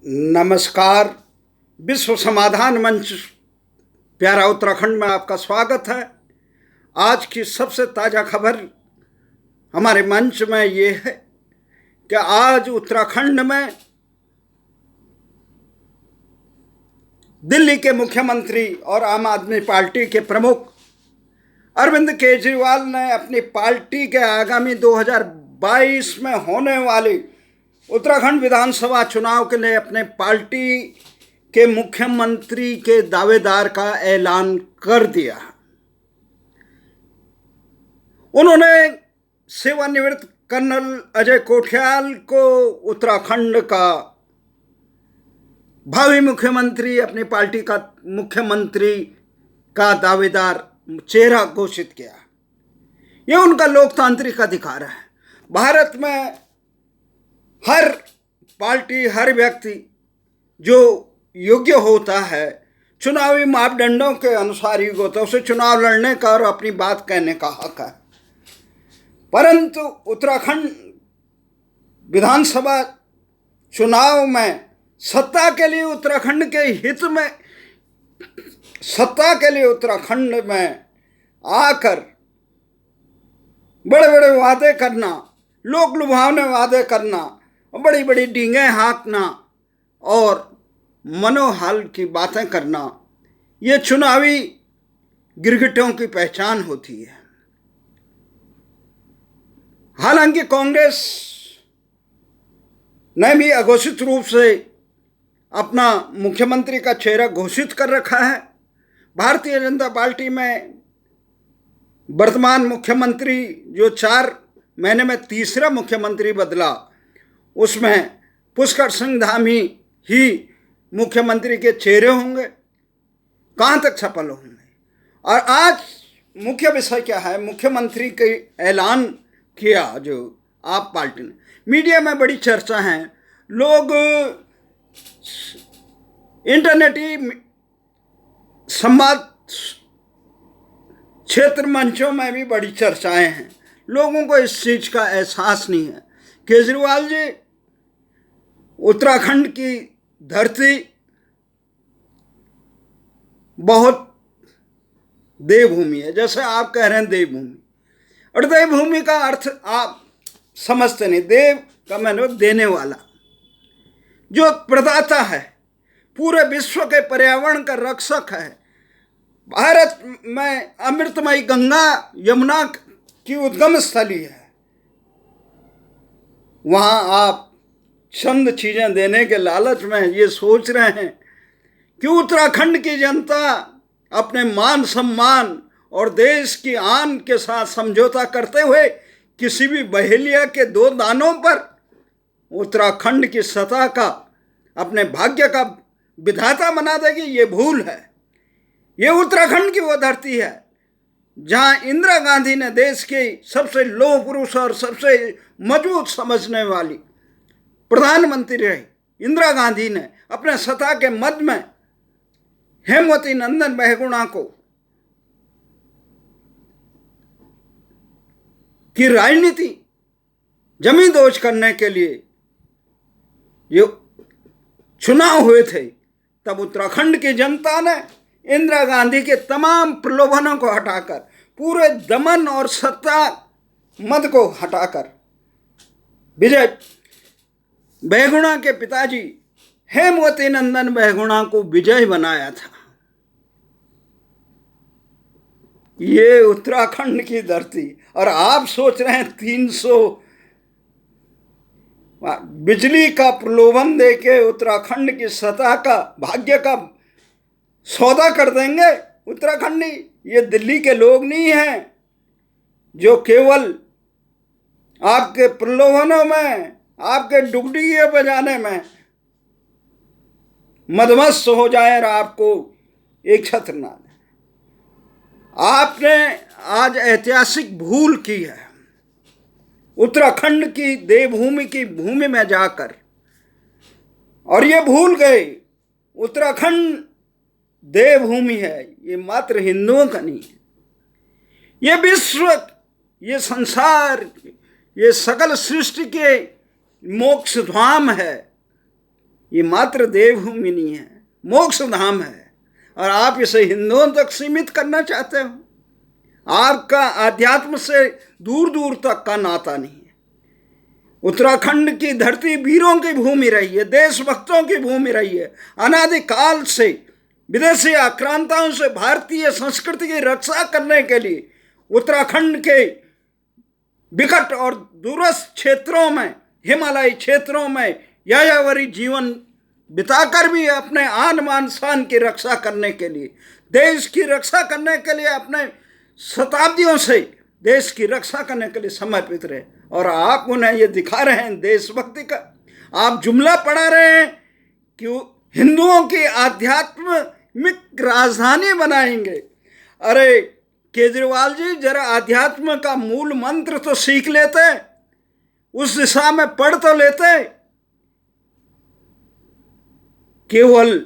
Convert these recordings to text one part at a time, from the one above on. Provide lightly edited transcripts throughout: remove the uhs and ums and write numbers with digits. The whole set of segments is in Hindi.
नमस्कार। विश्व समाधान मंच प्यारा उत्तराखंड में आपका स्वागत है। आज की सबसे ताज़ा खबर हमारे मंच में ये है कि आज उत्तराखंड में दिल्ली के मुख्यमंत्री और आम आदमी पार्टी के प्रमुख अरविंद केजरीवाल ने अपनी पार्टी के आगामी 2022 में होने वाली उत्तराखंड विधानसभा चुनाव के लिए अपने पार्टी के मुख्यमंत्री के दावेदार का ऐलान कर दिया। उन्होंने सेवानिवृत्त कर्नल अजय कोठियाल को उत्तराखंड का भावी मुख्यमंत्री, अपनी पार्टी का मुख्यमंत्री का दावेदार चेहरा घोषित किया। यह उनका लोकतांत्रिक अधिकार है। भारत में हर पार्टी, हर व्यक्ति जो योग्य होता है चुनावी मापदंडों के अनुसार ही होता है, उसे चुनाव लड़ने का और अपनी बात कहने का हक है। परंतु उत्तराखंड विधानसभा चुनाव में सत्ता के लिए उत्तराखंड के हित में, सत्ता के लिए उत्तराखंड में आकर बड़े बड़े वादे करना, लोक लुभावने वादे करना, बड़ी बड़ी डींगें हाँकना और मनोहाल की बातें करना, ये चुनावी गिरगिटों की पहचान होती है। हालांकि कांग्रेस ने भी अघोषित रूप से अपना मुख्यमंत्री का चेहरा घोषित कर रखा है। भारतीय जनता पार्टी में वर्तमान मुख्यमंत्री जो 4 महीने में तीसरा मुख्यमंत्री बदला, उसमें पुष्कर सिंह धामी ही मुख्यमंत्री के चेहरे होंगे। कहाँ तक सफल होंगे? और आज मुख्य विषय क्या है? मुख्यमंत्री के ऐलान किया जो आप पार्टी ने, मीडिया में बड़ी चर्चा है, लोग इंटरनेटी संवाद क्षेत्र मंचों में भी बड़ी चर्चाएं हैं। लोगों को इस चीज़ का एहसास नहीं है। केजरीवाल जी, उत्तराखंड की धरती बहुत देवभूमि है, जैसे आप कह रहे हैं देवभूमि, और देवभूमि का अर्थ आप समझते नहीं। देव का मतलब देने वाला, जो प्रदाता है, पूरे विश्व के पर्यावरण का रक्षक है। भारत में अमृतमयी गंगा यमुना की उद्गम स्थली है। वहाँ आप चंद चीज़ें देने के लालच में ये सोच रहे हैं कि उत्तराखंड की जनता अपने मान सम्मान और देश की आन के साथ समझौता करते हुए किसी भी बहेलिया के 2 दानों पर उत्तराखंड की सत्ता का, अपने भाग्य का विधाता बना देगी। ये भूल है। ये उत्तराखंड की वो धरती है जहाँ इंदिरा गांधी ने देश की सबसे लौह पुरुष और सबसे मजबूत समझने वाली प्रधानमंत्री रही इंदिरा गांधी ने अपने सत्ता के मध्य में हेमवती नंदन बहुगुणा को की राजनीति जमींदोज करने के लिए ये चुनाव हुए थे। तब उत्तराखंड की जनता ने इंदिरा गांधी के तमाम प्रलोभनों को हटाकर, पूरे दमन और सत्ता मद को हटाकर विजय बहुगुणा के पिताजी हेमवती नंदन बहुगुणा को विजय बनाया था। ये उत्तराखंड की धरती, और आप सोच रहे हैं 300 बिजली का प्रलोभन देके उत्तराखंड की सत्ता का, भाग्य का सौदा कर देंगे उत्तराखंडी। ये दिल्ली के लोग नहीं हैं जो केवल आपके प्रलोभनों में, आपके डुगडुगियां बजाने में मदमस्त हो जाए और आपको एक छत्र ना दें। आपने आज ऐतिहासिक भूल की है। उत्तराखंड की देवभूमि की भूमि में जाकर, और ये भूल गए उत्तराखंड देवभूमि है, ये मात्र हिंदुओं का नहीं है। ये विश्व, ये संसार, ये सकल सृष्टि के मोक्ष धाम है। ये मात्र देवभूमि नहीं है, मोक्ष धाम है, और आप इसे हिंदुओं तक सीमित करना चाहते हो। आपका आध्यात्म से दूर दूर तक का नाता नहीं है। उत्तराखंड की धरती वीरों की भूमि रही है, देशभक्तों की भूमि रही है। अनादिकाल से विदेशी आक्रांताओं से भारतीय संस्कृति की रक्षा करने के लिए उत्तराखंड के विकट और दूरस्थ क्षेत्रों में, हिमालयी क्षेत्रों में यायावरी जीवन बिताकर भी अपने आन मान शान की रक्षा करने के लिए, देश की रक्षा करने के लिए, अपने शताब्दियों से देश की रक्षा करने के लिए समर्पित रहे। और आप उन्हें ये दिखा रहे हैं देशभक्ति का। आप जुमला पढ़ा रहे हैं कि हिंदुओं की आध्यात्मिक राजधानी बनाएंगे। अरे केजरीवाल जी, जरा आध्यात्म का मूल मंत्र तो सीख लेते, उस दिशा में पढ़ तो लेते। केवल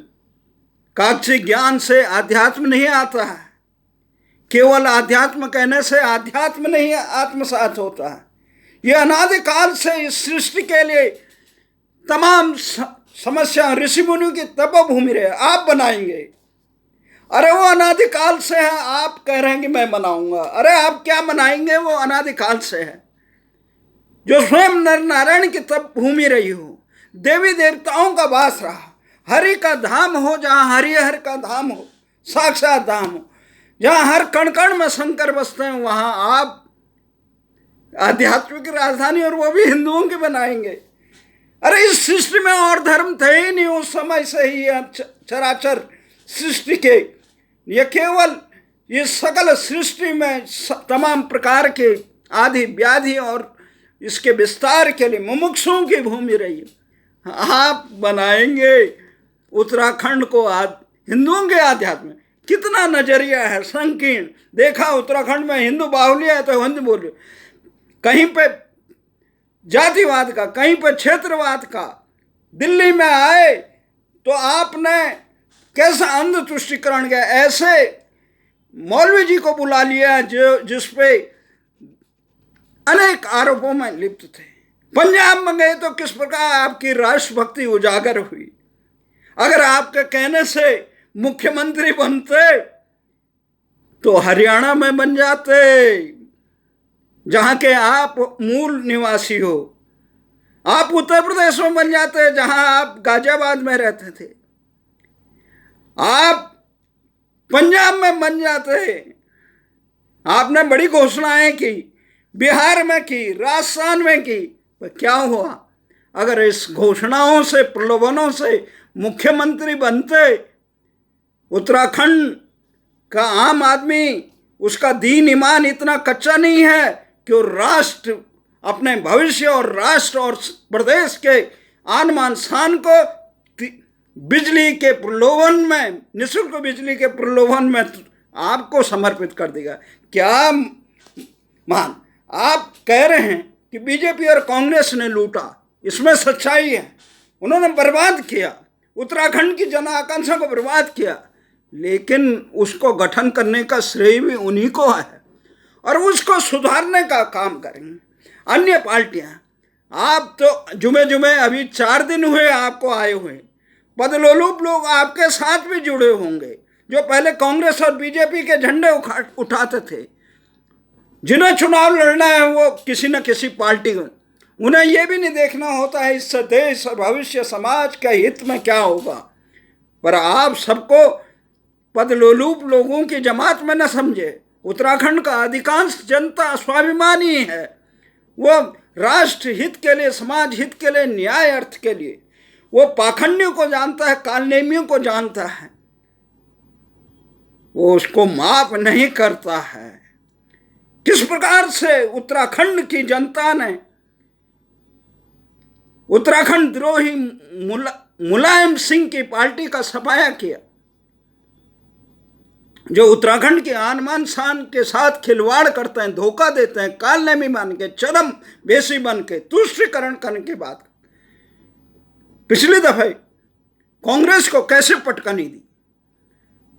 कागजी ज्ञान से आध्यात्म नहीं आता है, केवल आध्यात्म कहने से आध्यात्म नहीं आत्मसात होता है। यह अनादिकाल से इस सृष्टि के लिए तमाम समस्या ऋषि मुनियों की तपोभूमि रहे, आप बनाएंगे। अरे वो अनादिकाल से है, आप कह रहे हैं कि मैं बनाऊंगा। अरे आप क्या बनाएंगे, वो अनादिकाल से है, जो स्वयं नर नारायण की तपभूमि रही हो, देवी देवताओं का वास रहा, हरि का धाम हो, जहाँ हरिहर का धाम हो, साक्षात धाम हो, जहाँ हर कण कण में शंकर बसते हैं, वहाँ आप आध्यात्मिक राजधानी, और वो भी हिंदुओं के बनाएंगे। अरे इस सृष्टि में और धर्म थे ही नहीं उस समय से ही, चराचर सृष्टि के, ये केवल ये सकल सृष्टि में तमाम प्रकार के आदि व्याधि और इसके विस्तार के लिए मुमुक्षुओं की भूमि रही। आप बनाएंगे उत्तराखंड को हिंदुओं के आध्यात्म। कितना नजरिया है संकीर्ण। देखा उत्तराखंड में हिंदू बाहुल्य है तो हिंदू बोलिए, कहीं पे जातिवाद का, कहीं पे क्षेत्रवाद का। दिल्ली में आए तो आपने कैसा अंध तुष्टिकरण किया, ऐसे मौलवी जी को बुला लिया जो जिसपे अनेक आरोपों में लिप्त थे। पंजाब में गए तो किस प्रकार आपकी राष्ट्रभक्ति उजागर हुई। अगर आपके कहने से मुख्यमंत्री बनते तो हरियाणा में बन जाते, जहां के आप मूल निवासी हो। आप उत्तर प्रदेश में बन जाते, जहां आप गाजियाबाद में रहते थे। आप पंजाब में बन जाते। आपने बड़ी घोषणाएं की, बिहार में की, राजस्थान में की, पर क्या हुआ? अगर इस घोषणाओं से, प्रलोभनों से मुख्यमंत्री बनते, उत्तराखंड का आम आदमी, उसका दीन ईमान इतना कच्चा नहीं है कि वो राष्ट्र, अपने भविष्य और राष्ट्र और प्रदेश के आन मान शान को बिजली के प्रलोभन में, निःशुल्क बिजली के प्रलोभन में आपको समर्पित कर देगा। क्या मान आप कह रहे हैं कि बीजेपी और कांग्रेस ने लूटा, इसमें सच्चाई है। उन्होंने बर्बाद किया, उत्तराखंड की जन आकांक्षा को बर्बाद किया, लेकिन उसको गठन करने का श्रेय भी उन्हीं को है और उसको सुधारने का काम करेंगे अन्य पार्टियां। आप तो जुमे जुमे अभी 4 दिन हुए आपको आए हुए, पदलोलुप लोग आपके साथ भी जुड़े होंगे जो पहले कांग्रेस और बीजेपी के झंडे उठाते थे। जिन्हें चुनाव लड़ना है वो किसी न किसी पार्टी को, उन्हें यह भी नहीं देखना होता है इससे देश और भविष्य समाज के हित में क्या होगा। पर आप सबको पदलोलुप लोगों की जमात में न समझे। उत्तराखंड का अधिकांश जनता स्वाभिमानी है, वो राष्ट्र हित के लिए, समाज हित के लिए, न्याय अर्थ के लिए, वो पाखंडियों को जानता है, कालनेमियों को जानता है, वो उसको माफ नहीं करता है। किस प्रकार से उत्तराखंड की जनता ने उत्तराखंड द्रोही मुलायम सिंह की पार्टी का सफाया किया, जो उत्तराखंड के आन मान शान के साथ खिलवाड़ करते हैं, धोखा देते हैं, कालनेमी बन के, चरम बेसी बन के, तुष्टीकरण करने के बाद पिछली दफे कांग्रेस को कैसे पटकनी दी,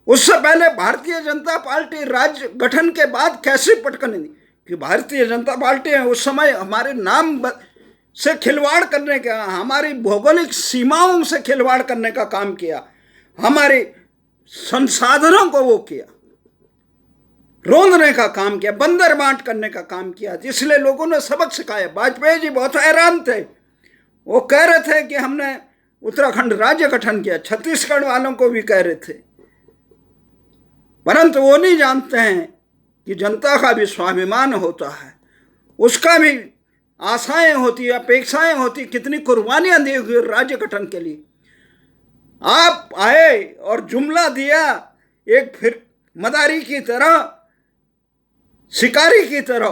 उससे पहले भारतीय जनता पार्टी राज्य गठन के बाद कैसे पटकनी दी। कि भारतीय जनता पार्टी है, उस समय हमारे नाम से खिलवाड़ करने का, हमारी भौगोलिक सीमाओं से खिलवाड़ करने का काम किया, हमारे संसाधनों को वो किया, रोंदने का काम किया, बंदर बांट करने का काम किया, जिसलिए लोगों ने सबक सिखाया। वाजपेयी जी बहुत हैरान थे, वो कह रहे थे कि हमने उत्तराखंड राज्य गठन किया, छत्तीसगढ़ वालों को भी कह रहे थे, परंतु वो नहीं जानते हैं कि जनता का भी स्वाभिमान होता है, उसका भी आशाएं होती, अपेक्षाएं होती, कितनी कुर्बानियां दी हुई राज्य गठन के लिए। आप आए और जुमला दिया, एक फिर मदारी की तरह, शिकारी की तरह,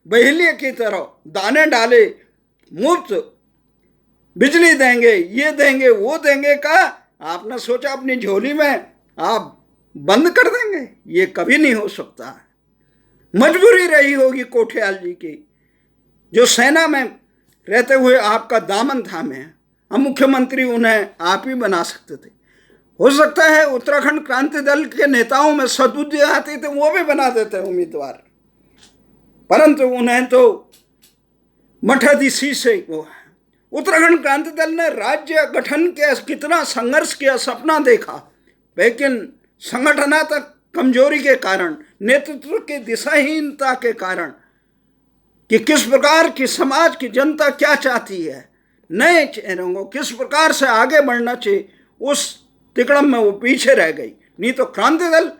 बहेलिए की तरह दाने डाले, मुफ्त बिजली देंगे, ये देंगे, वो देंगे का आपने सोचा अपनी झोली में आप बंद कर देंगे? ये कभी नहीं हो सकता। मजबूरी रही होगी कोठियाल जी की, जो सेना में रहते हुए आपका दामन थामे। हम मुख्यमंत्री उन्हें आप ही बना सकते थे। हो सकता है उत्तराखंड क्रांति दल के नेताओं में सद्बुद्धि आती तो वो भी बना देते उम्मीदवार, परंतु उन्हें तो मठाधीशी से वो है। उत्तराखंड क्रांति दल ने राज्य गठन के कितना संघर्ष किया, सपना देखा, लेकिन संगठनात्मक कमजोरी के कारण, नेतृत्व की दिशाहीनता के कारण, कि किस प्रकार की समाज की जनता क्या चाहती है, नए चेहरों को किस प्रकार से आगे बढ़ना चाहिए, उस तिकड़म में वो पीछे रह गई। नहीं तो क्रांति दल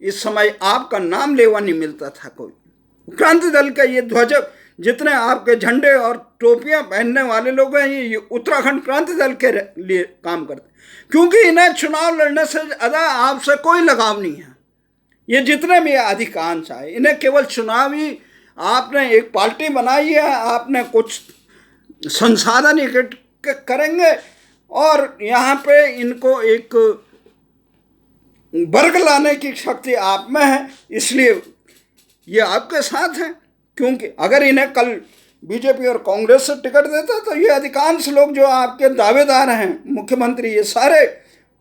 इस समय आपका नाम लेवा नहीं मिलता था कोई। क्रांति दल का ये ध्वज, जितने आपके झंडे और टोपियां पहनने वाले लोग हैं, ये उत्तराखंड क्रांति दल के लिए काम करते, क्योंकि इन्हें चुनाव लड़ने से ज़्यादा आपसे कोई लगाव नहीं है। ये जितने भी अधिकांश आए, इन्हें केवल चुनावी, आपने एक पार्टी बनाई है, आपने कुछ संसाधन इकट्ठे करेंगे और यहाँ पे इनको एक वर्ग लाने की शक्ति आप में है, इसलिए ये आपके साथ हैं। क्योंकि अगर इन्हें कल बीजेपी और कांग्रेस से टिकट देता तो ये अधिकांश लोग जो आपके दावेदार हैं मुख्यमंत्री, ये सारे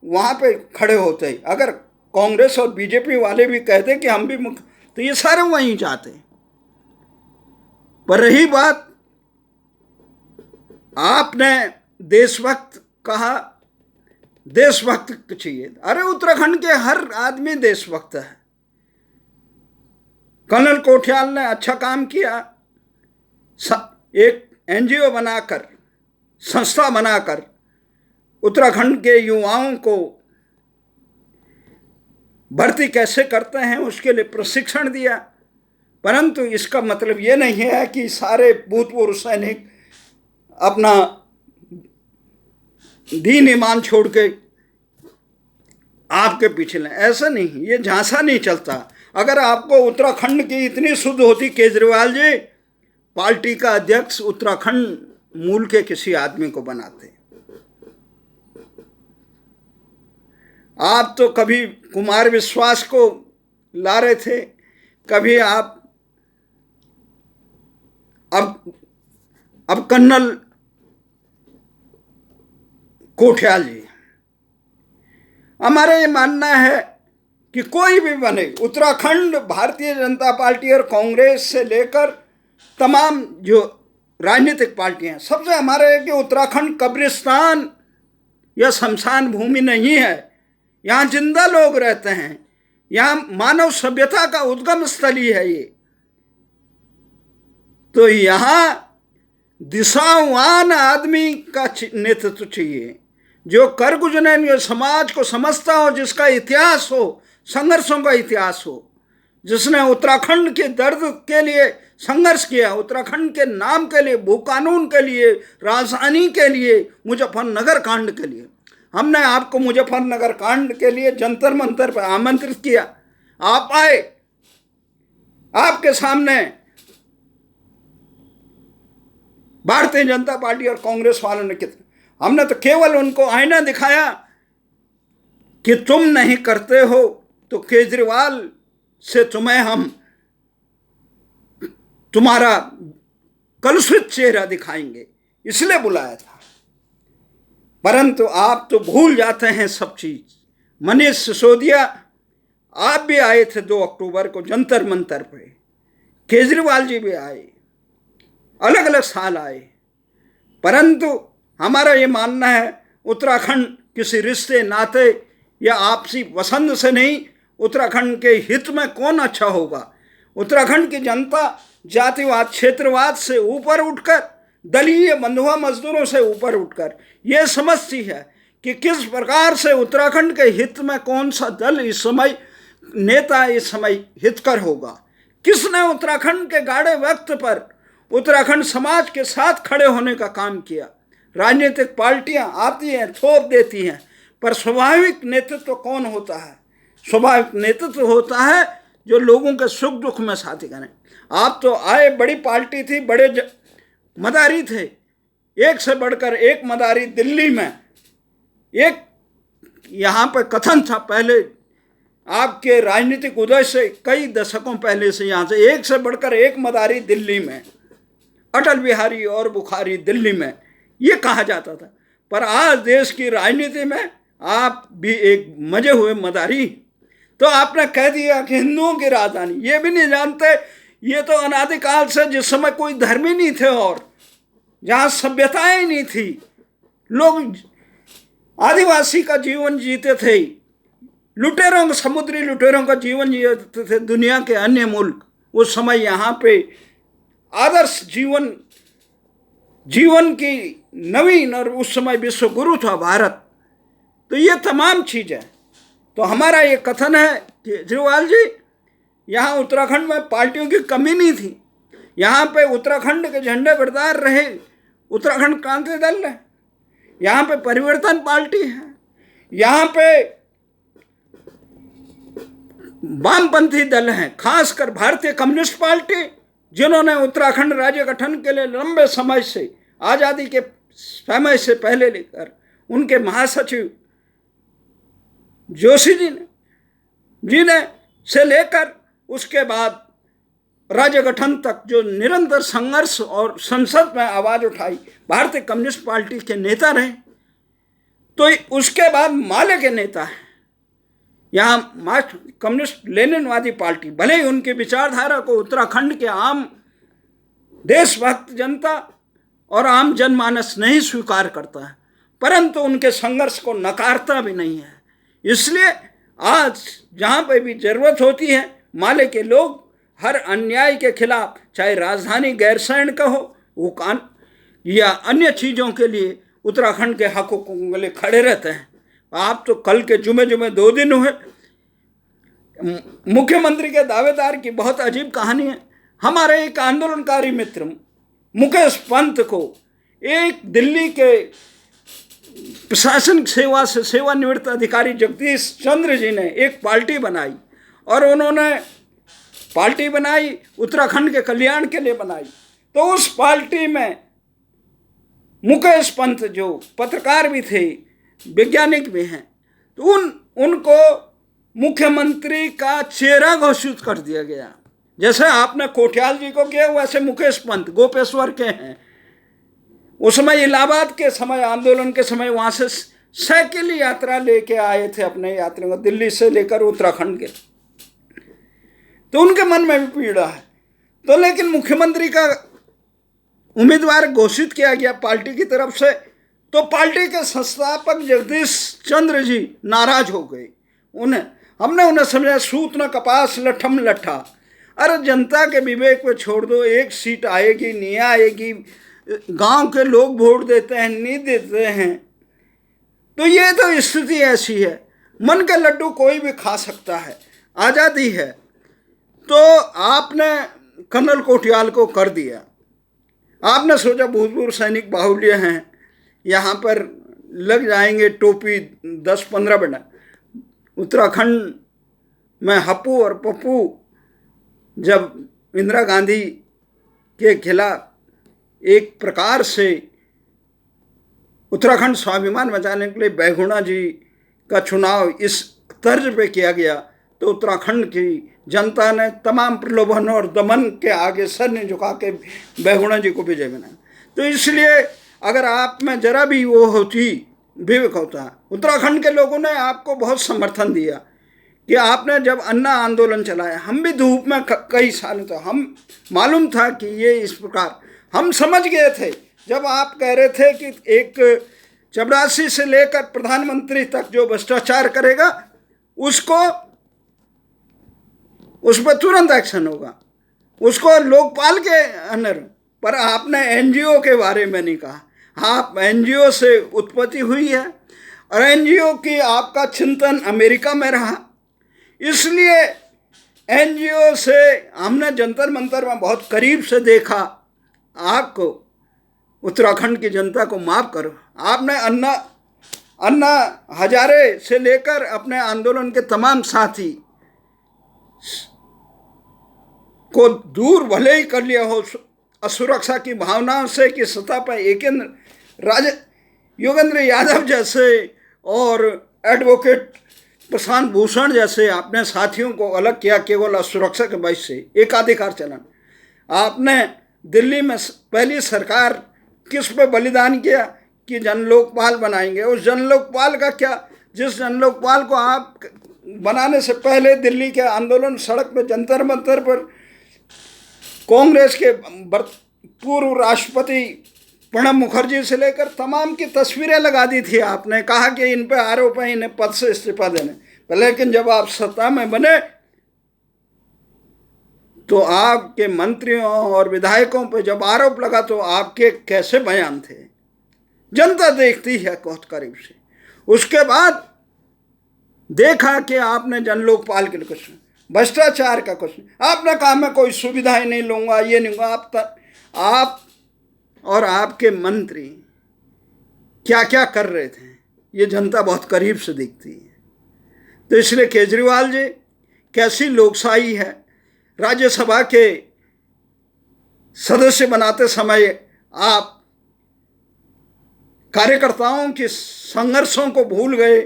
वहाँ पे खड़े होते। अगर कांग्रेस और बीजेपी वाले भी कहते कि हम भी मुख्य, तो ये सारे वहीं जाते। पर रही बात, आपने देशभक्त कहा, देशभक्त चाहिए। अरे उत्तराखंड के हर आदमी देशभक्त है। कर्नल कोठियाल ने अच्छा काम किया, एक एनजीओ बनाकर, संस्था बनाकर उत्तराखंड के युवाओं को भर्ती कैसे करते हैं उसके लिए प्रशिक्षण दिया। परंतु इसका मतलब ये नहीं है कि सारे भूतपूर्व सैनिक अपना दीन ईमान छोड़ के आपके पीछे लें, ऐसा नहीं, ये झांसा नहीं चलता। अगर आपको उत्तराखंड की इतनी शुद्ध होती, केजरीवाल जी पार्टी का अध्यक्ष उत्तराखंड मूल के किसी आदमी को बनाते। आप तो कभी कुमार विश्वास को ला रहे थे, कभी आप अब कर्नल कोठियाल जी। हमारा ये मानना है कि कोई भी बने, उत्तराखंड भारतीय जनता पार्टी और कांग्रेस से लेकर तमाम जो राजनीतिक पार्टियां, सबसे हमारा है कि उत्तराखंड कब्रिस्तान या शमशान भूमि नहीं है। यहाँ जिंदा लोग रहते हैं, यहाँ मानव सभ्यता का उद्गम स्थली है ये। तो यहाँ दिशावान आदमी का नेतृत्व चाहिए, जो कर गुजरने, जो समाज को समझता हो, जिसका इतिहास हो, संघर्षों का इतिहास हो, जिसने उत्तराखंड के दर्द के लिए संघर्ष किया, उत्तराखंड के नाम के लिए, भू कानून के लिए, राजधानी के लिए, मुजफ्फरनगर कांड के लिए। हमने आपको मुजफ्फरनगर कांड के लिए जंतर मंतर पर आमंत्रित किया, आप आए, आपके सामने भारतीय जनता पार्टी और कांग्रेस वालों ने कितना, हमने तो केवल उनको आईना दिखाया कि तुम नहीं करते हो तो केजरीवाल से तुम्हें हम तुम्हारा कलुषित चेहरा दिखाएंगे, इसलिए बुलाया था। परंतु आप तो भूल जाते हैं सब चीज। मनीष सिसोदिया, आप भी आए थे 2 अक्टूबर को जंतर मंतर पे, केजरीवाल जी भी आए, अलग अलग साल आए, परंतु हमारा ये मानना है उत्तराखंड किसी रिश्ते नाते या आपसी पसंद से नहीं, उत्तराखंड के हित में कौन अच्छा होगा। उत्तराखंड की जनता जातिवाद क्षेत्रवाद से ऊपर उठकर, दलीय बंधुआ मजदूरों से ऊपर उठकर ये समझती है कि किस प्रकार से उत्तराखंड के हित में कौन सा दल इस समय, नेता इस समय हितकर होगा। किसने उत्तराखंड के गाढ़े वक्त पर उत्तराखंड समाज के साथ खड़े होने का काम किया। राजनीतिक पार्टियां आती हैं, थोप देती हैं, पर स्वाभाविक नेतृत्व कौन होता है? स्वाभाविक नेतृत्व होता है जो लोगों के सुख दुख में साथी करें। आप तो आए, बड़ी पार्टी थी, बड़े मदारी थे, एक से बढ़कर एक मदारी दिल्ली में। एक यहाँ पर कथन था पहले आपके राजनीतिक उदय से कई दशकों पहले से, यहाँ से एक बढ़कर एक मदारी दिल्ली में, अटल बिहारी और बुखारी दिल्ली में, ये कहा जाता था। पर आज देश की राजनीति में आप भी एक मजे हुए मदारी। तो आपने कह दिया कि हिंदुओं की राजधानी, ये भी नहीं जानते ये तो अनादिकाल से, जिस समय कोई धर्म ही नहीं थे और जहाँ सभ्यताएं ही नहीं थी, लोग आदिवासी का जीवन जीते थे, लुटेरों का, समुद्री लुटेरों का जीवन जीते थे दुनिया के अन्य मुल्क। उस समय यहाँ पे आदर्श जीवन की नवीन, और उस समय विश्व गुरु था भारत। तो ये तमाम चीज़ें, तो हमारा ये कथन है कि केजरीवाल जी, यहाँ उत्तराखंड में पार्टियों की कमी नहीं थी। यहाँ पे उत्तराखंड के झंडे बरदार रहे उत्तराखंड क्रांति दल है, यहाँ पे परिवर्तन पार्टी है, यहाँ पे वामपंथी दल हैं, खासकर भारतीय कम्युनिस्ट पार्टी, जिन्होंने उत्तराखंड राज्य गठन के लिए लंबे समय से, आज़ादी के समय से पहले लेकर, उनके महासचिव जोशी जी ने से लेकर उसके बाद राज्य गठन तक जो निरंतर संघर्ष और संसद में आवाज़ उठाई, भारतीय कम्युनिस्ट पार्टी के नेता रहे। तो उसके बाद माले के नेता हैं यहाँ मार्क्स कम्युनिस्ट लेनिनवादी पार्टी। भले ही उनकी विचारधारा को उत्तराखंड के आम देशभक्त जनता और आम जनमानस नहीं स्वीकार करता है, परंतु उनके संघर्ष को नकारता भी नहीं है। इसलिए आज जहाँ पे भी जरूरत होती है, माले के लोग हर अन्याय के खिलाफ, चाहे राजधानी गैरसैंण का हो, वो या अन्य चीज़ों के लिए उत्तराखंड के हकों के लिए खड़े रहते हैं। आप तो कल के जुमे 2 दिन हुए, मुख्यमंत्री के दावेदार की बहुत अजीब कहानी है। हमारे एक आंदोलनकारी मित्र मुकेश पंत को एक दिल्ली के प्रशासन सेवा से सेवानिवृत्त अधिकारी जगदीश चंद्र जी ने एक पार्टी बनाई, और उन्होंने पार्टी बनाई उत्तराखंड के कल्याण के लिए बनाई। तो उस पार्टी में मुकेश पंत जो पत्रकार भी थे, वैज्ञानिक भी हैं, तो उनको मुख्यमंत्री का चेहरा घोषित कर दिया गया। जैसे आपने कोठियाल जी को किया, वैसे मुकेश पंत गोपेश्वर के हैं। उस समय इलाहाबाद के समय, आंदोलन के समय, वहाँ से साइकिल यात्रा लेके आए थे अपने यात्रियों को, दिल्ली से लेकर उत्तराखंड के। तो उनके मन में भी पीड़ा है। तो लेकिन मुख्यमंत्री का उम्मीदवार घोषित किया गया पार्टी की तरफ से, तो पार्टी के संस्थापक जगदीश चंद्र जी नाराज हो गए। हमने उन्हें समझा सूत न कपास लठम लट्ठा। अरे जनता के विवेक पे छोड़ दो, एक सीट आएगी नहीं आएगी, गांव के लोग वोट देते हैं नहीं देते हैं। तो ये तो स्थिति ऐसी है, मन के लड्डू कोई भी खा सकता है, आज़ादी है। तो आपने कर्नल कोठियाल को कर दिया, आपने सोचा भूतपूर्व सैनिक बाहुल्य हैं, यहाँ पर लग जाएंगे टोपी 10-15 बना। उत्तराखंड में हप्पू और पप्पू जब इंदिरा गांधी के खिलाफ एक प्रकार से उत्तराखंड स्वाभिमान बचाने के लिए बैगुणा जी का चुनाव इस तर्ज पे किया गया, तो उत्तराखंड की जनता ने तमाम प्रलोभन और दमन के आगे सर नहीं झुका के बैगुणा जी को विजय बनाया। तो इसलिए अगर आप में जरा भी वो होती, विवेक होता, उत्तराखंड के लोगों ने आपको बहुत समर्थन दिया कि आपने जब अन्ना आंदोलन चलाया, हम भी धूप में कई साल, तो हम मालूम था कि ये इस प्रकार, हम समझ गए थे जब आप कह रहे थे कि एक चपरासी से लेकर प्रधानमंत्री तक जो भ्रष्टाचार करेगा उसको, उस पर तुरंत एक्शन होगा, उसको लोकपाल के अंदर। पर आपने एनजीओ के बारे में नहीं कहा। हाँ, एनजीओ से उत्पत्ति हुई है और एनजीओ की आपका चिंतन अमेरिका में रहा, इसलिए एनजीओ से हमने जंतर मंतर में बहुत करीब से देखा। आपको उत्तराखंड की जनता को माफ़ करो, आपने अन्ना हजारे से लेकर अपने आंदोलन के तमाम साथी को दूर भले ही कर लिया हो असुरक्षा की भावनाओं से कि सत्ता पर योगेंद्र यादव जैसे और एडवोकेट प्रशांत भूषण जैसे आपने साथियों को अलग किया केवल असुरक्षा के वजह से। एकाधिकार चलन, आपने दिल्ली में पहली सरकार किस पे बलिदान किया कि जन लोकपाल बनाएंगे। उस जन लोकपाल का क्या, जिस जन लोकपाल को आप बनाने से पहले दिल्ली के आंदोलन सड़क पे जंतर मंतर पर कांग्रेस के पूर्व राष्ट्रपति प्रणब मुखर्जी से लेकर तमाम की तस्वीरें लगा दी थी। आपने कहा कि इन पे आरोप है, इन्हें पद से इस्तीफा देने। लेकिन जब आप सत्ता में बने तो आपके मंत्रियों और विधायकों पे जब आरोप लगा तो आपके कैसे बयान थे, जनता देखती है बहुत करीब से। उसके बाद देखा कि आपने जन लोकपाल के लिए कुछ, भ्रष्टाचार का कुछ, आपने कहा मैं कोई सुविधाएं नहीं लूँगा, ये नहीं लूँगा। आप और आपके मंत्री क्या क्या कर रहे थे ये जनता बहुत करीब से देखती है। तो इसलिए केजरीवाल जी, कैसी लोकशाही है, राज्यसभा के सदस्य बनाते समय आप कार्यकर्ताओं के संघर्षों को भूल गए।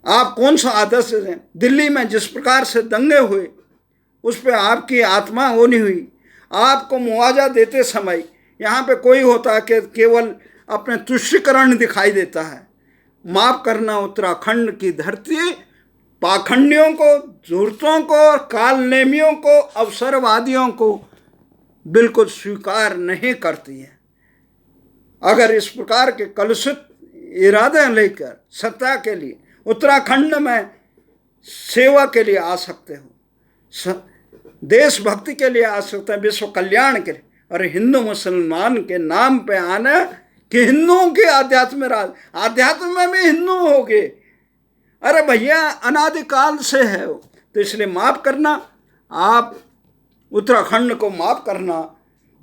आप कौन सा आदर्श हैं? दिल्ली में जिस प्रकार से दंगे हुए उस पर आपकी आत्मा वो नहीं हुई। आपको मुआवजा देते समय यहाँ पे कोई होता कि केवल अपने तुष्टीकरण दिखाई देता है। माफ़ करना, उत्तराखंड की धरती पाखंडियों को, धूर्तों को और कालनेमियों को, अवसरवादियों को बिल्कुल स्वीकार नहीं करती है। अगर इस प्रकार के कलुषित इरादे लेकर सत्ता के लिए उत्तराखंड में सेवा के लिए आ सकते हो, देशभक्ति के लिए आ सकते हैं, विश्व कल्याण के लिए, और हिंदू मुसलमान के नाम पे आना कि हिंदुओं के आध्यात्म में भी हिंदू हो गए। अरे भैया, अनादिकाल से है वो। तो इसलिए माफ़ करना, आप उत्तराखंड को माफ़ करना।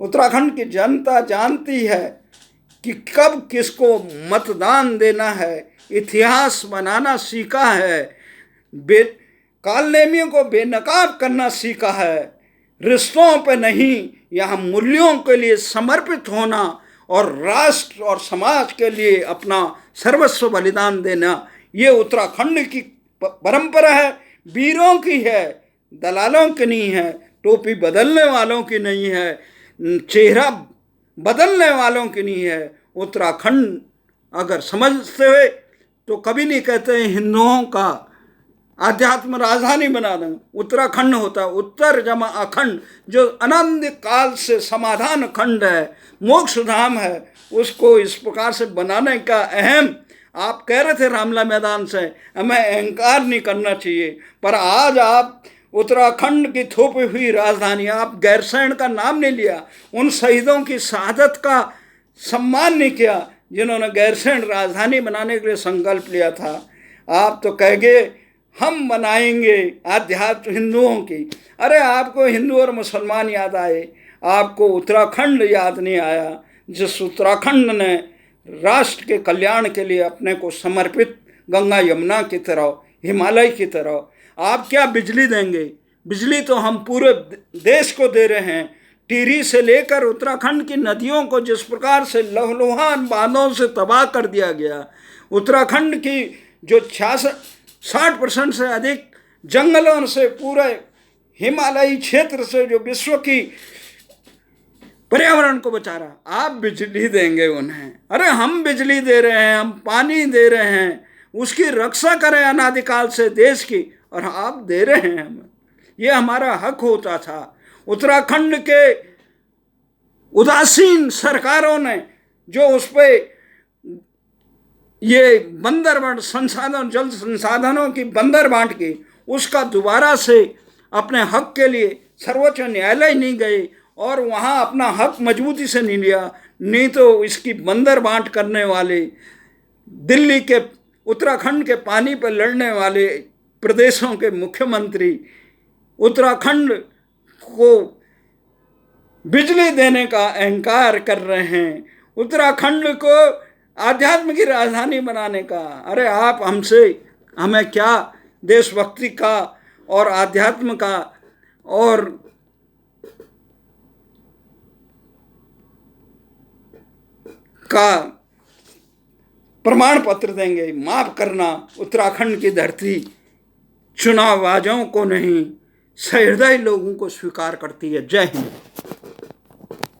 उत्तराखंड की जनता जानती है कि कब किसको मतदान देना है, इतिहास बनाना सीखा है, कालनेमियों को बेनकाब करना सीखा है, रिश्तों पे नहीं, यहाँ मूल्यों के लिए समर्पित होना और राष्ट्र और समाज के लिए अपना सर्वस्व बलिदान देना, ये उत्तराखंड की परंपरा है, वीरों की है, दलालों की नहीं है, टोपी बदलने वालों की नहीं है, चेहरा बदलने वालों की नहीं है। उत्तराखंड अगर समझते हुए तो कभी नहीं कहते हिंदुओं का आध्यात्म राजधानी बना देंगे। उत्तराखंड होता है उत्तर जमा अखंड, जो अनंत काल से समाधान खंड है, मोक्ष धाम है, उसको इस प्रकार से बनाने का अहम, आप कह रहे थे रामला मैदान से, हमें अहंकार नहीं करना चाहिए, पर आज आप उत्तराखंड की थोपी हुई राजधानी, आप गैरसैंण का नाम नहीं लिया, उन शहीदों की शहादत का सम्मान नहीं किया जिन्होंने गैरसैंण राजधानी बनाने के लिए संकल्प लिया था। आप तो कह गए हम बनाएंगे आध्यात्म हिंदुओं की। अरे आपको हिंदू और मुसलमान याद आए, आपको उत्तराखंड याद नहीं आया, जिस उत्तराखंड ने राष्ट्र के कल्याण के लिए अपने को समर्पित, गंगा यमुना की तरह, हिमालय की तरह। आप क्या बिजली देंगे? बिजली तो हम पूरे देश को दे रहे हैं। टिहरी से लेकर उत्तराखंड की नदियों को जिस प्रकार से लहलहान बांधों से तबाह कर दिया गया, उत्तराखंड की जो 60% से अधिक जंगलों से, पूरे हिमालयी क्षेत्र से जो विश्व की पर्यावरण को बचा रहा, आप बिजली देंगे उन्हें? अरे हम बिजली दे रहे हैं, हम पानी दे रहे हैं, उसकी रक्षा करें अनादिकाल से देश की, और आप दे रहे हैं हमें। ये हमारा हक होता था। उत्तराखंड के उदासीन सरकारों ने जो उस पर ये बंदरबांट संसाधन, जल संसाधनों की बंदरबांट की, उसका दोबारा से अपने हक के लिए सर्वोच्च न्यायालय नहीं गए और वहाँ अपना हक मजबूती से नहीं लिया, नहीं तो इसकी बंदरबांट करने वाले, दिल्ली के, उत्तराखंड के पानी पर लड़ने वाले प्रदेशों के मुख्यमंत्री उत्तराखंड को बिजली देने का अहंकार कर रहे हैं, उत्तराखंड को आध्यात्म की राजधानी बनाने का। अरे आप हमसे, हमें क्या देशभक्ति का और आध्यात्म का और का प्रमाण पत्र देंगे? माफ करना, उत्तराखंड की धरती चुनावबाजों को नहीं, सहृदय लोगों को स्वीकार करती है। जय हिंद।